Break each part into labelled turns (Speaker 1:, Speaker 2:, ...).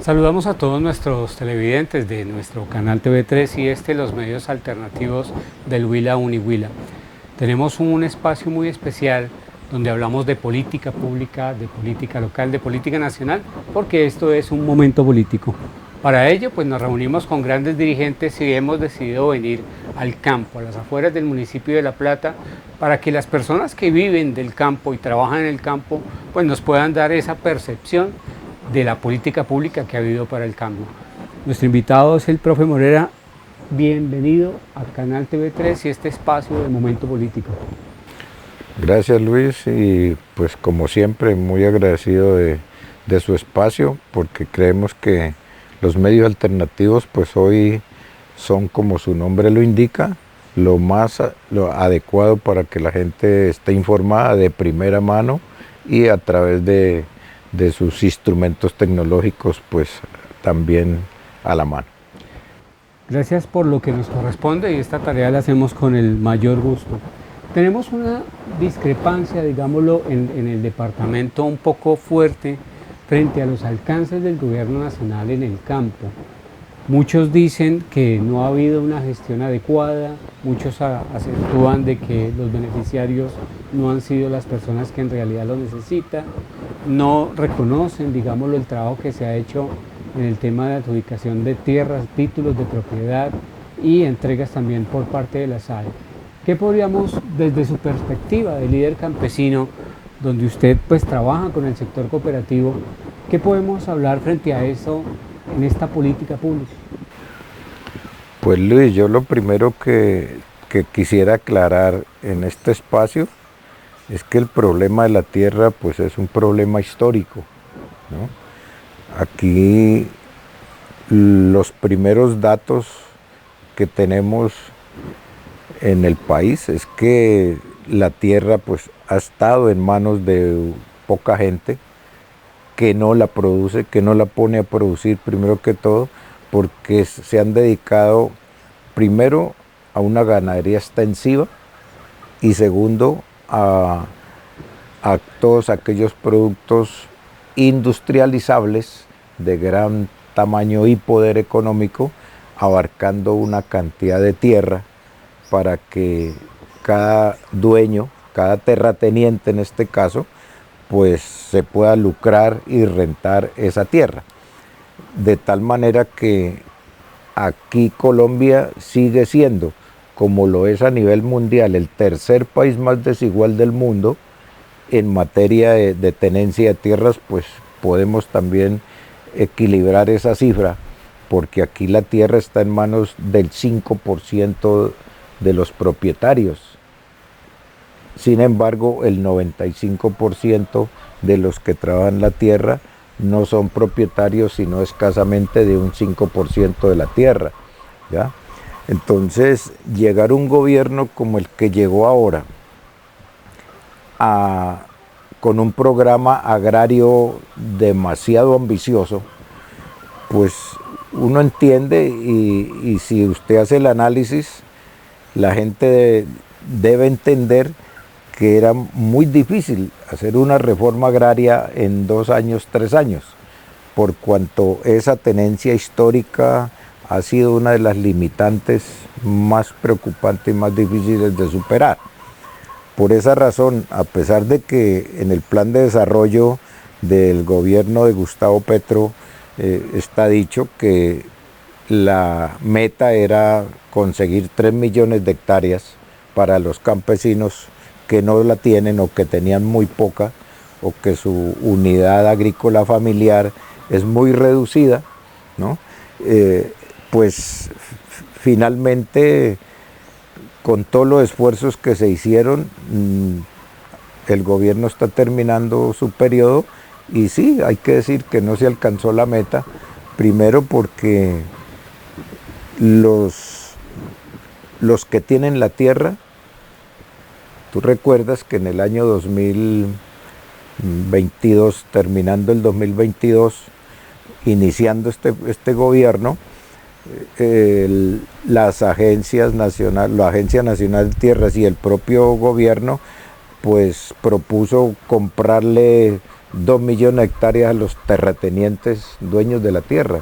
Speaker 1: Saludamos a todos nuestros televidentes de nuestro canal TV3 y los medios alternativos del Huila Unihuila. Tenemos un espacio muy especial donde hablamos de política pública, de política local, de política nacional, porque esto es un momento político. Para ello, pues nos reunimos con grandes dirigentes y hemos decidido venir al campo, a las afueras del municipio de La Plata, para que las personas que viven del campo y trabajan en el campo, pues nos puedan dar esa percepción de la política pública que ha habido para el cambio. Nuestro invitado es el profe Morera. Bienvenido al canal TV3 y este espacio de Momento Político.
Speaker 2: Gracias, Luis, y pues como siempre muy agradecido de su espacio, porque creemos que los medios alternativos pues hoy son, como su nombre lo indica, lo adecuado para que la gente esté informada de primera mano y a través de sus instrumentos tecnológicos pues también a la mano.
Speaker 1: Gracias por lo que nos corresponde y esta tarea la hacemos con el mayor gusto. Tenemos una discrepancia, digámoslo, en el departamento un poco fuerte frente a los alcances del gobierno nacional en el campo. Muchos dicen que no ha habido una gestión adecuada, muchos acentúan de que los beneficiarios no han sido las personas que en realidad lo necesitan, no reconocen, digámoslo, el trabajo que se ha hecho en el tema de adjudicación de tierras, títulos de propiedad y entregas también por parte de la SAE. ¿Qué podríamos, desde su perspectiva de líder campesino, donde usted pues trabaja con el sector cooperativo, qué podemos hablar frente a eso en esta política pública?
Speaker 2: Pues Luis, yo lo primero que quisiera aclarar en este espacio es que el problema de la tierra pues es un problema histórico, ¿no? Aquí los primeros datos que tenemos en el país es que la tierra pues ha estado en manos de poca gente que no la produce, que no la pone a producir primero que todo, porque se han dedicado primero a una ganadería extensiva y segundo a todos aquellos productos industrializables de gran tamaño y poder económico, abarcando una cantidad de tierra para que cada dueño, cada terrateniente en este caso, pues se pueda lucrar y rentar esa tierra. De tal manera que aquí Colombia sigue siendo, como lo es a nivel mundial, el tercer país más desigual del mundo en materia de tenencia de tierras. Pues podemos también equilibrar esa cifra, porque aquí la tierra está en manos del 5% de los propietarios. Sin embargo, el 95% de los que trabajan la tierra no son propietarios, sino escasamente de un 5% de la tierra, ¿ya? Entonces, llegar un gobierno como el que llegó ahora, con un programa agrario demasiado ambicioso, pues uno entiende y si usted hace el análisis, la gente debe entender que era muy difícil hacer una reforma agraria en 2 años, 3 años, por cuanto esa tenencia histórica ha sido una de las limitantes más preocupantes y más difíciles de superar. Por esa razón, a pesar de que en el plan de desarrollo del gobierno de Gustavo Petro está dicho que la meta era conseguir 3 millones de hectáreas para los campesinos que no la tienen o que tenían muy poca o que su unidad agrícola familiar es muy reducida, ¿no? Pues finalmente, con todos los esfuerzos que se hicieron, el gobierno está terminando su periodo y sí, hay que decir que no se alcanzó la meta, primero porque los que tienen la tierra, tú recuerdas que en el año 2022, terminando el 2022, iniciando este gobierno, las agencias nacionales, la Agencia Nacional de Tierras y el propio gobierno, pues propuso comprarle 2 millones de hectáreas a los terratenientes dueños de la tierra,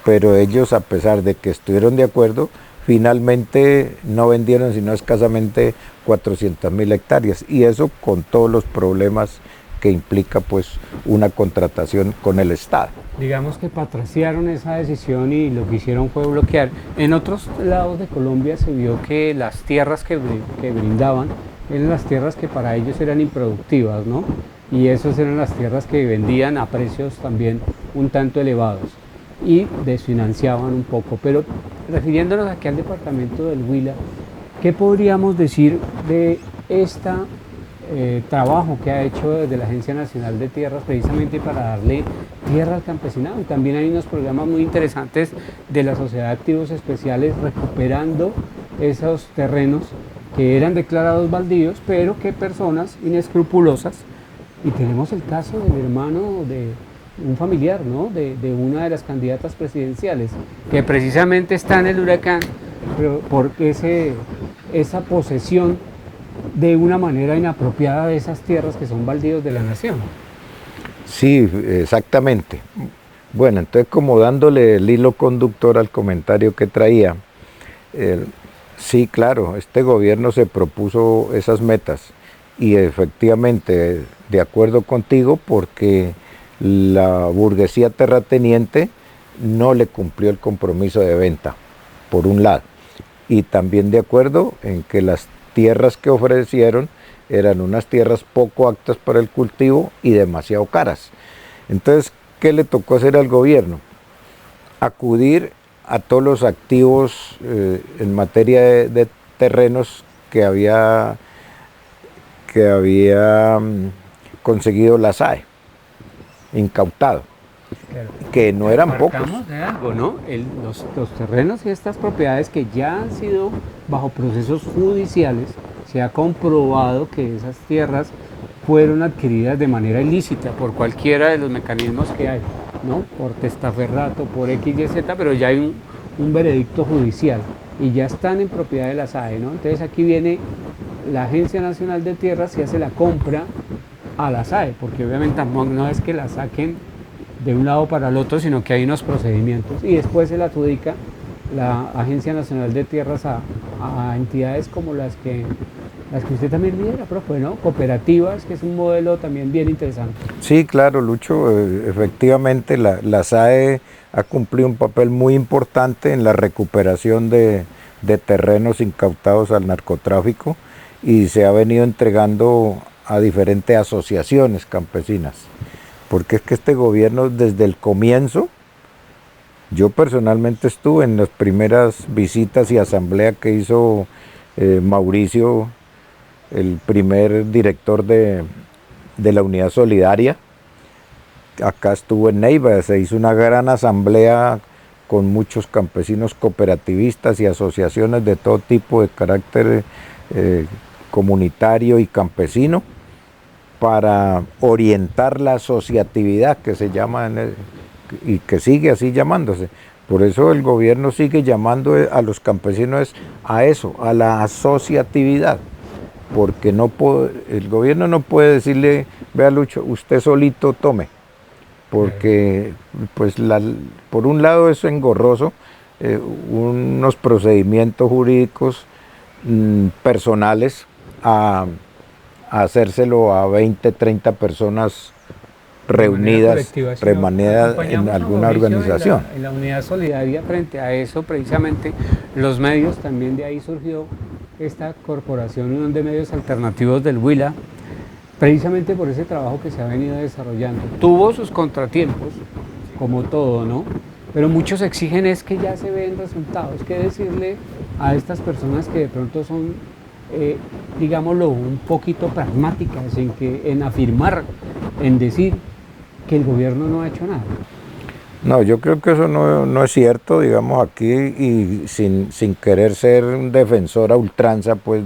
Speaker 2: pero ellos, a pesar de que estuvieron de acuerdo, finalmente no vendieron sino escasamente 400.000 hectáreas, y eso con todos los problemas que implica pues una contratación con el Estado.
Speaker 1: Digamos que patraciaron esa decisión y lo que hicieron fue bloquear. En otros lados de Colombia se vio que las tierras que brindaban eran las tierras que para ellos eran improductivas, ¿no? Y esas eran las tierras que vendían a precios también un tanto elevados y desfinanciaban un poco. Pero refiriéndonos aquí al departamento del Huila, ¿qué podríamos decir de esta trabajo que ha hecho desde la Agencia Nacional de Tierras precisamente para darle tierra al campesinado? Y también hay unos programas muy interesantes de la Sociedad de Activos Especiales recuperando esos terrenos que eran declarados baldíos, pero que personas inescrupulosas, y tenemos el caso del hermano de un familiar, ¿no?, de una de las candidatas presidenciales, que precisamente está en el huracán por esa posesión de una manera inapropiada de esas tierras que son baldíos de la nación.
Speaker 2: Sí, exactamente. Bueno, entonces, como dándole el hilo conductor al comentario que traía, sí, claro, este gobierno se propuso esas metas y efectivamente, de acuerdo contigo, porque la burguesía terrateniente no le cumplió el compromiso de venta, por un lado, y también de acuerdo en que las tierras que ofrecieron eran unas tierras poco aptas para el cultivo y demasiado caras. Entonces, ¿qué le tocó hacer al gobierno? Acudir a todos los activos en materia de terrenos que había conseguido la SAE, incautado, claro, que no eran pocos.
Speaker 1: De algo, ¿no? Los terrenos y estas propiedades que ya han sido bajo procesos judiciales, se ha comprobado que esas tierras fueron adquiridas de manera ilícita por cualquiera de los mecanismos que hay, ¿no? Por testaferrato, por X, Y, Z, pero ya hay un veredicto judicial y ya están en propiedad de la SAE, ¿no? Entonces aquí viene la Agencia Nacional de Tierras y hace la compra a la SAE, porque obviamente no es que la saquen de un lado para el otro, sino que hay unos procedimientos y después se la adjudica la Agencia Nacional de Tierras a entidades como las que usted también lidera, profe, ¿no? Cooperativas, que es un modelo también bien interesante.
Speaker 2: Sí, claro, Lucho, efectivamente la SAE ha cumplido un papel muy importante en la recuperación de terrenos incautados al narcotráfico y se ha venido entregando a diferentes asociaciones campesinas, porque es que este gobierno desde el comienzo, yo personalmente estuve en las primeras visitas y asamblea que hizo Mauricio, el primer director de la Unidad Solidaria. Acá estuvo en Neiva, se hizo una gran asamblea con muchos campesinos cooperativistas y asociaciones de todo tipo de carácter comunitario y campesino para orientar la asociatividad que se llama y que sigue así llamándose. Por eso el gobierno sigue llamando a los campesinos a eso, a la asociatividad, porque el gobierno no puede decirle, vea Lucho, usted solito tome, porque pues por un lado es engorroso, unos procedimientos jurídicos personales a hacérselo a 20, 30 personas reunidas de manera en alguna organización.
Speaker 1: En la Unidad Solidaria, frente a eso, precisamente, los medios, también de ahí surgió esta corporación Unión de Medios Alternativos del Huila, precisamente por ese trabajo que se ha venido desarrollando. Tuvo sus contratiempos, como todo, ¿no? Pero muchos exigen es que ya se ven resultados. ¿Qué decirle a estas personas que de pronto son, digámoslo, un poquito pragmáticas en afirmar, en decir que el gobierno no ha hecho nada?
Speaker 2: No, yo creo que eso no es cierto, digamos, aquí, y sin querer ser un defensor a ultranza pues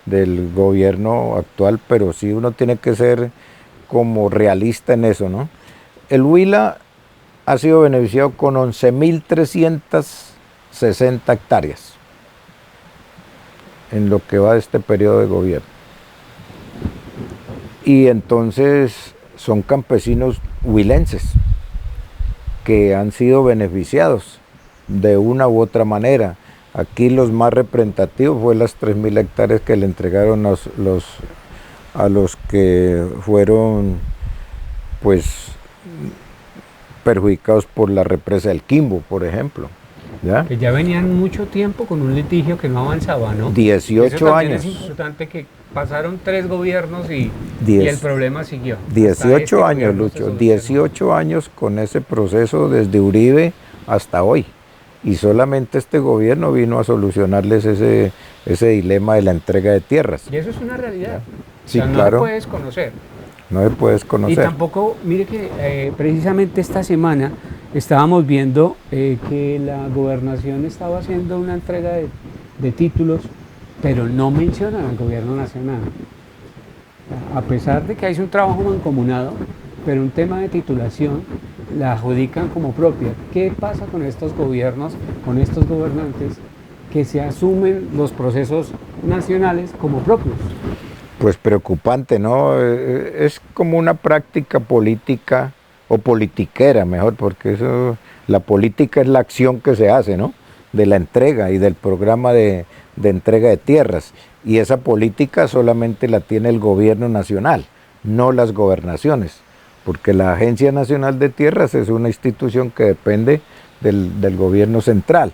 Speaker 2: del gobierno actual, pero sí uno tiene que ser como realista en eso, ¿no? El Huila ha sido beneficiado con 11.360 hectáreas en lo que va de este periodo de gobierno. Y entonces son campesinos huilenses que han sido beneficiados de una u otra manera. Aquí los más representativos fue las 3.000 hectáreas que le entregaron a los que fueron pues perjudicados por la represa del Quimbo, por ejemplo. ¿Ya?
Speaker 1: Que ya venían mucho tiempo con un litigio que no avanzaba, ¿no?
Speaker 2: 18
Speaker 1: Eso
Speaker 2: años.
Speaker 1: Es importante, que pasaron 3 gobiernos y el problema siguió.
Speaker 2: 18 años, Lucho, 18 años con ese proceso desde Uribe hasta hoy. Y solamente este gobierno vino a solucionarles ese dilema de la entrega de tierras.
Speaker 1: Y eso es una realidad.
Speaker 2: Sí,
Speaker 1: o sea,
Speaker 2: claro.
Speaker 1: No lo puedes conocer.
Speaker 2: No se puedes conocer.
Speaker 1: Y tampoco, mire que precisamente esta semana estábamos viendo que la gobernación estaba haciendo una entrega de títulos, pero no mencionan al gobierno nacional. A pesar de que hay un trabajo mancomunado, pero un tema de titulación la adjudican como propia. ¿Qué pasa con estos gobiernos, con estos gobernantes que se asumen los procesos nacionales como propios?
Speaker 2: Pues preocupante, ¿no? Es como una práctica política o politiquera, mejor, porque eso, la política es la acción que se hace, ¿no? De la entrega y del programa de entrega de tierras. Y esa política solamente la tiene el gobierno nacional, no las gobernaciones, porque la Agencia Nacional de Tierras es una institución que depende del gobierno central,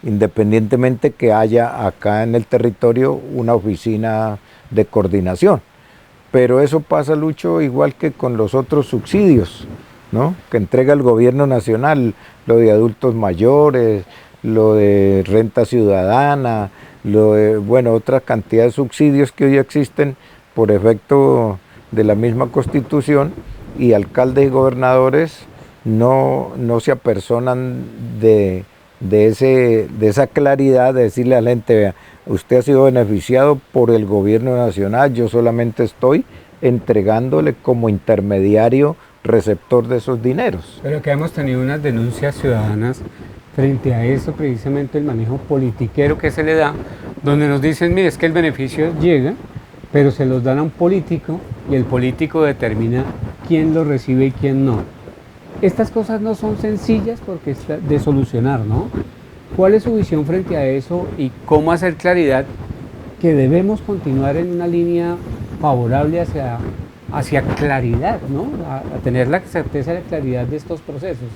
Speaker 2: independientemente que haya acá en el territorio una oficina de coordinación. Pero eso pasa, Lucho, igual que con los otros subsidios, ¿no? Que entrega el gobierno nacional, lo de adultos mayores, lo de renta ciudadana, lo de, bueno, otra cantidad de subsidios que hoy existen por efecto de la misma Constitución, y alcaldes y gobernadores no se apersonan de esa claridad de decirle a la gente: vea, usted ha sido beneficiado por el gobierno nacional, yo solamente estoy entregándole como intermediario receptor de esos dineros.
Speaker 1: Pero que hemos tenido unas denuncias ciudadanas frente a eso, precisamente el manejo politiquero que se le da, donde nos dicen: mire, es que el beneficio llega, pero se los dan a un político y el político determina quién lo recibe y quién no. Estas cosas no son sencillas porque es de solucionar, ¿no? ¿Cuál es su visión frente a eso y cómo hacer claridad que debemos continuar en una línea favorable hacia claridad, ¿no? A tener la certeza y la claridad de estos procesos?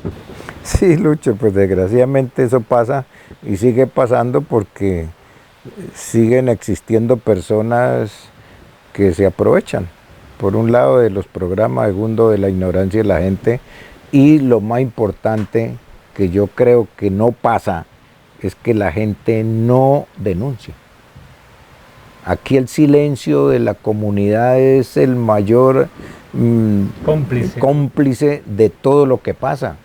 Speaker 2: Sí, Lucho, pues desgraciadamente eso pasa y sigue pasando porque siguen existiendo personas que se aprovechan, por un lado, de los programas, segundo, de la ignorancia de la gente, y lo más importante, que yo creo que no pasa, es que la gente no denuncia. Aquí el silencio de la comunidad es el mayor cómplice de todo lo que pasa.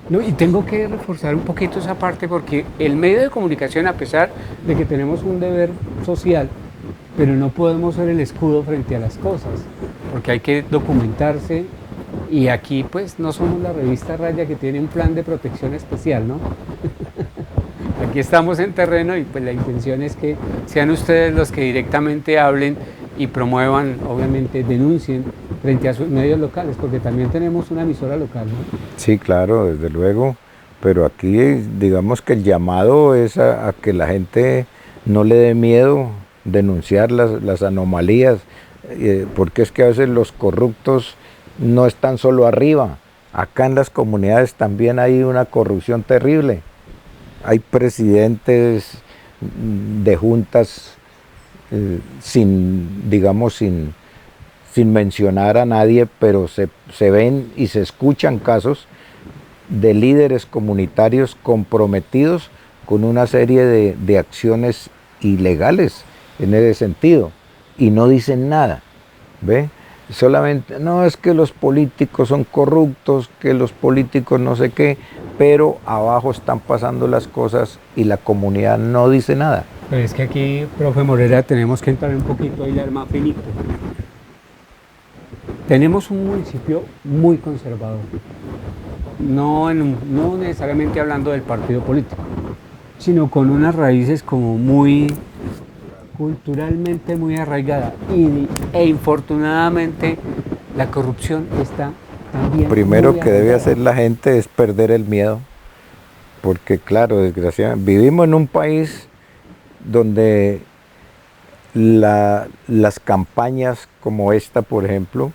Speaker 1: No, y tengo que reforzar un poquito esa parte, porque el medio de comunicación, a pesar de que tenemos un deber social, pero no podemos ser el escudo frente a las cosas, porque hay que documentarse, y aquí pues no somos la revista Raya que tiene un plan de protección especial, ¿no? Aquí estamos en terreno y pues la intención es que sean ustedes los que directamente hablen y promuevan, obviamente denuncien frente a sus medios locales, porque también tenemos una emisora local, ¿no?
Speaker 2: Sí, claro, desde luego, pero aquí digamos que el llamado es a que la gente no le dé miedo denunciar las anomalías, porque es que a veces los corruptos no están solo arriba, acá en las comunidades también hay una corrupción terrible. Hay presidentes de juntas sin mencionar a nadie, pero se ven y se escuchan casos de líderes comunitarios comprometidos con una serie de acciones ilegales en ese sentido, y no dicen nada, ¿ve? Solamente, no, es que los políticos son corruptos, que los políticos no sé qué, pero abajo están pasando las cosas y la comunidad no dice nada.
Speaker 1: Pero es que aquí, profe Morera, tenemos que entrar un poquito a hilar más finito. Tenemos un municipio muy conservador, no necesariamente hablando del partido político, sino con unas raíces como muy culturalmente muy arraigada, e infortunadamente La corrupción está también
Speaker 2: Primero
Speaker 1: muy
Speaker 2: que debe
Speaker 1: arraigada.
Speaker 2: hacer la gente es perder el miedo, porque claro, desgraciadamente, vivimos en un país donde las campañas como esta, por ejemplo,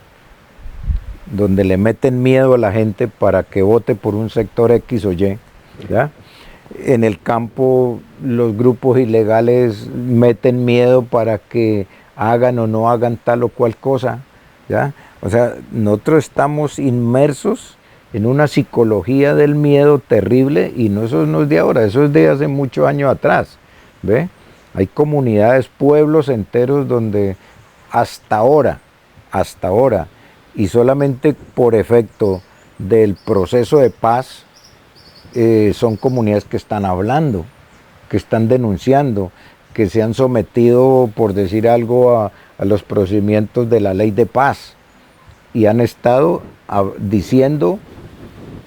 Speaker 2: donde le meten miedo a la gente para que vote por un sector X o Y, ¿ya? En el campo los grupos ilegales meten miedo para que hagan o no hagan tal o cual cosa, ¿ya? O sea, nosotros estamos inmersos en una psicología del miedo terrible y eso no es de ahora, eso es de hace muchos años atrás, ¿ve? Hay comunidades, pueblos enteros donde hasta ahora, y solamente por efecto del proceso de paz, son comunidades que están hablando, que están denunciando, que se han sometido, por decir algo, a los procedimientos de la ley de paz y han estado diciendo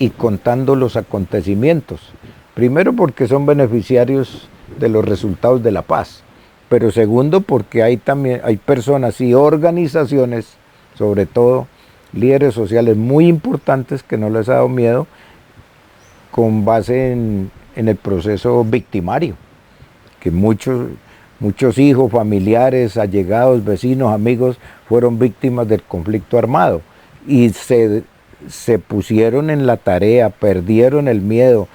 Speaker 2: y contando los acontecimientos. Primero porque son beneficiarios de los resultados de la paz, pero segundo porque hay personas y organizaciones, sobre todo líderes sociales muy importantes que no les ha dado miedo con base en el proceso victimario, que muchos hijos, familiares, allegados, vecinos, amigos fueron víctimas del conflicto armado y se pusieron en la tarea, perdieron el miedo,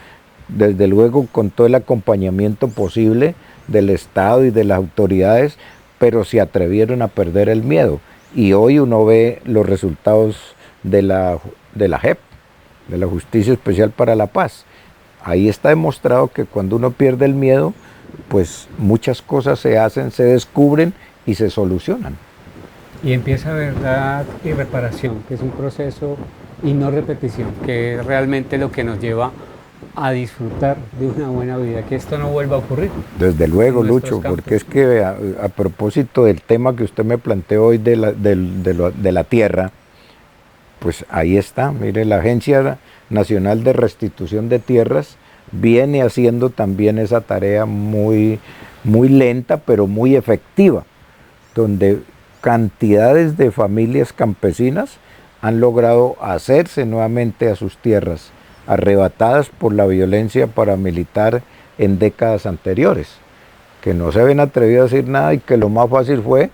Speaker 2: desde luego con todo el acompañamiento posible del Estado y de las autoridades, pero se atrevieron a perder el miedo. Y hoy uno ve los resultados de la JEP, de la Justicia Especial para la Paz. Ahí está demostrado que cuando uno pierde el miedo, pues muchas cosas se hacen, se descubren y se solucionan.
Speaker 1: Y empieza verdad y reparación, que es un proceso y no repetición, que es realmente lo que nos lleva a disfrutar de una buena vida, que esto no vuelva a ocurrir.
Speaker 2: Desde luego, Lucho, porque es que a propósito del tema que usted me planteó hoy de la tierra, pues ahí está, mire, la Agencia Nacional de Restitución de Tierras viene haciendo también esa tarea muy, muy lenta, pero muy efectiva, donde cantidades de familias campesinas han logrado hacerse nuevamente a sus tierras, arrebatadas por la violencia paramilitar en décadas anteriores, que no se habían atrevido a decir nada y que lo más fácil fue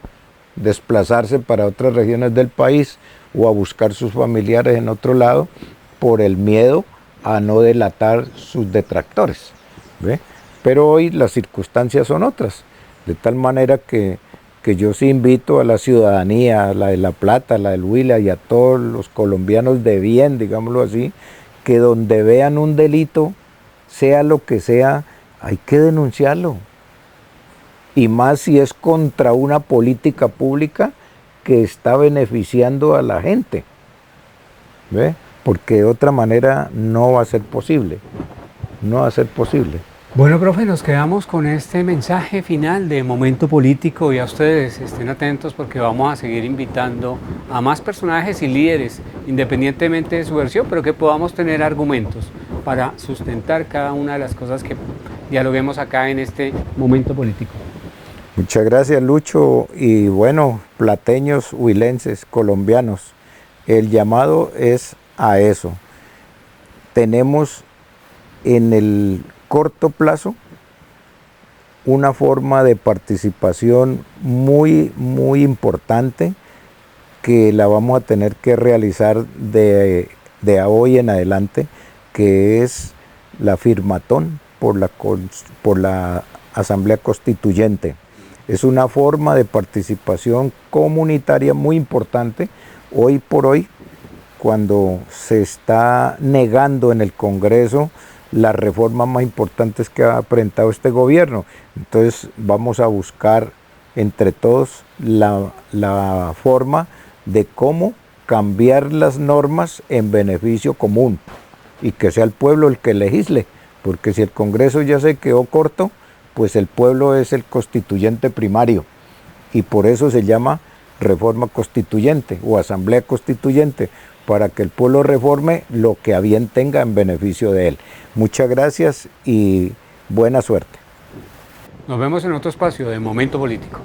Speaker 2: desplazarse para otras regiones del país o a buscar sus familiares en otro lado por el miedo a no delatar sus detractores, ¿ve? Pero hoy las circunstancias son otras, de tal manera que yo sí invito a la ciudadanía, a la de La Plata, a la del Huila y a todos los colombianos de bien, digámoslo así, que donde vean un delito, sea lo que sea, hay que denunciarlo. Y más si es contra una política pública que está beneficiando a la gente, ¿ve? Porque de otra manera no va a ser posible, no va a ser posible.
Speaker 1: Bueno, profe, nos quedamos con este mensaje final de Momento Político y a ustedes estén atentos porque vamos a seguir invitando a más personajes y líderes, independientemente de su versión, pero que podamos tener argumentos para sustentar cada una de las cosas que dialoguemos acá en este Momento Político.
Speaker 2: Muchas gracias, Lucho, y bueno, plateños, huilenses, colombianos, el llamado es a eso. Tenemos en el corto plazo una forma de participación muy, muy importante que la vamos a tener que realizar de hoy en adelante, que es la firmatón por la Asamblea Constituyente. Es una forma de participación comunitaria muy importante hoy por hoy, cuando se está negando en el Congreso las reformas más importantes que ha presentado este gobierno. Entonces vamos a buscar entre todos la forma de cómo cambiar las normas en beneficio común y que sea el pueblo el que legisle, porque si el Congreso ya se quedó corto, pues el pueblo es el constituyente primario y por eso se llama reforma constituyente o asamblea constituyente, para que el pueblo reforme lo que a bien tenga en beneficio de él. Muchas gracias y buena suerte.
Speaker 1: Nos vemos en otro espacio de Momento Político.